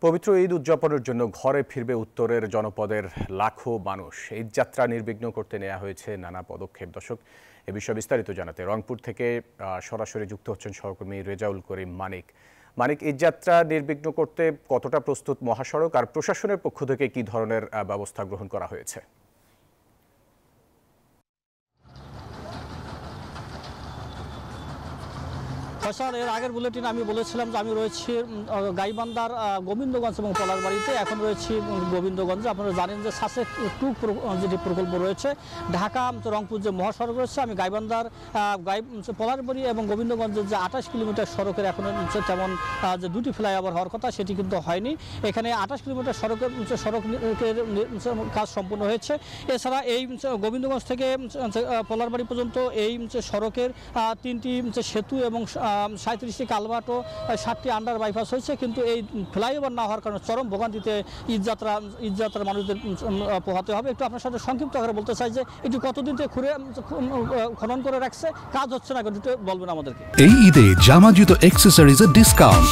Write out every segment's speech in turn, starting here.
পবিত্র ঈদ উদযাপনের জন্য ঘরে ফিরবে উত্তরের জনপদের লাখো মানুষ। ঈদ যাত্রা নির্বিঘ্ন করতে নেওয়া হয়েছে নানা পদক্ষেপ। দর্শক, এ বিষয়ে বিস্তারিত জানাতে রংপুর থেকে সরাসরি যুক্ত হচ্ছেন সহকর্মী রেজাউল করিম মানিক। ঈদ যাত্রা নির্বিঘ্ন করতে কতটা প্রস্তুত মহাসড়ক, আর প্রশাসনের পক্ষ থেকে কি ধরনের ব্যবস্থা গ্রহণ করা হয়েছে? এর আগের বুলেটিন আমি বলেছিলাম যে আমি রয়েছি গাইবান্ধার গোবিন্দগঞ্জ এবং পলাশবাড়িতে। এখন রয়েছি গোবিন্দগঞ্জে। আপনারা জানেন যে সাসেক 2 যেটি প্রকল্প রয়েছে, ঢাকা রংপুর যে মহাসড়ক রয়েছে, আমি গাইবান্ধার পলাশবাড়ি এবং গোবিন্দগঞ্জের যে 28 কিলোমিটার সড়কের এখন তেমন যে 2টি ফ্লাইওভার হওয়ার কথা সেটি কিন্তু হয়নি। এখানে 28 কিলোমিটার সড়কের কাজ সম্পূর্ণ হয়েছে। এছাড়া এই গোবিন্দগঞ্জ থেকে পলাশবাড়ি পর্যন্ত এই সড়কের 3টি সেতু এবং 37টি কালভার্ট ও 7টি আন্ডার বাইপাস হয়েছে, কিন্তু এই ফ্লাইওভার না হওয়ার কারণে চরম ভোগান্তিতে ঈদযাত্রার মানুষদের পোহাতে হবে। একটু আপনার সাথে সংক্ষিপ্ত আকারে বলতে চাই যে এটি কতদিন থেকে খনন করে রাখছে, কাজ হচ্ছে না, একটু বলবেন আমাদেরকে। এই ঈদে জামা জুতো অ্যাক্সেসরিজের ডিসকাউন্ট।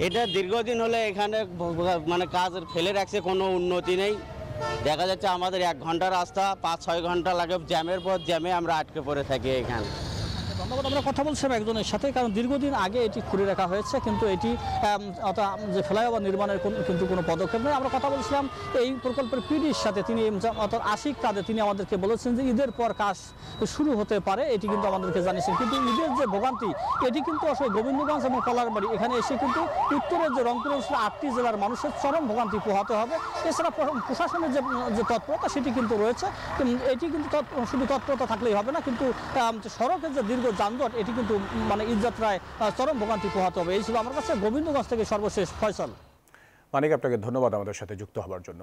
এটা দীর্ঘদিন হলে এখানে কাজ ফেলে রাখছে, কোনো উন্নতি নেই। দেখা যাচ্ছে আমাদের 1 ঘন্টা রাস্তা 5-6 ঘন্টা লাগে, জ্যামের পর জ্যামে আমরা আটকে পড়ে থাকি এখানে। ধন্যবাদ। আমরা কথা বলছিলাম একজনের সাথে, কারণ দীর্ঘদিন আগে এটি খুলে রাখা হয়েছে, কিন্তু এটি যে ফ্লাইওভার নির্মাণের কিন্তু কোনো পদক্ষেপ নেই। আমরা কথা বলছিলাম এই প্রকল্পের পিডির সাথে, তিনি আশিক কাদের, তিনি আমাদেরকে বলেছেন যে ঈদের পর কাজ শুরু হতে পারে, এটি কিন্তু আমাদেরকে জানিয়েছেন। কিন্তু ঈদের যে ভোগান্তি, এটি কিন্তু আসলে গোবিন্দগঞ্জ এবং পলাশবাড়ি এখানে এসে কিন্তু উত্তরের যে রংপুরের 8টি জেলার মানুষের চরম ভোগান্তি পোহাতে হবে। এছাড়া প্রশাসনের যে তৎপরতা সেটি কিন্তু রয়েছে। এটি কিন্তু শুধু তৎপরতা থাকলেই হবে না, কিন্তু সড়কের যে দীর্ঘ যানজট, এটি কিন্তু ঈদযাত্রায় চরম ভোগান্তি পোহাতে হবে। এই ছিল আমার কাছে গোবিন্দগঞ্জ থেকে সর্বশেষ ফয়সাল। মানিক, আপনাকে ধন্যবাদ আমাদের সাথে যুক্ত হওয়ার জন্য।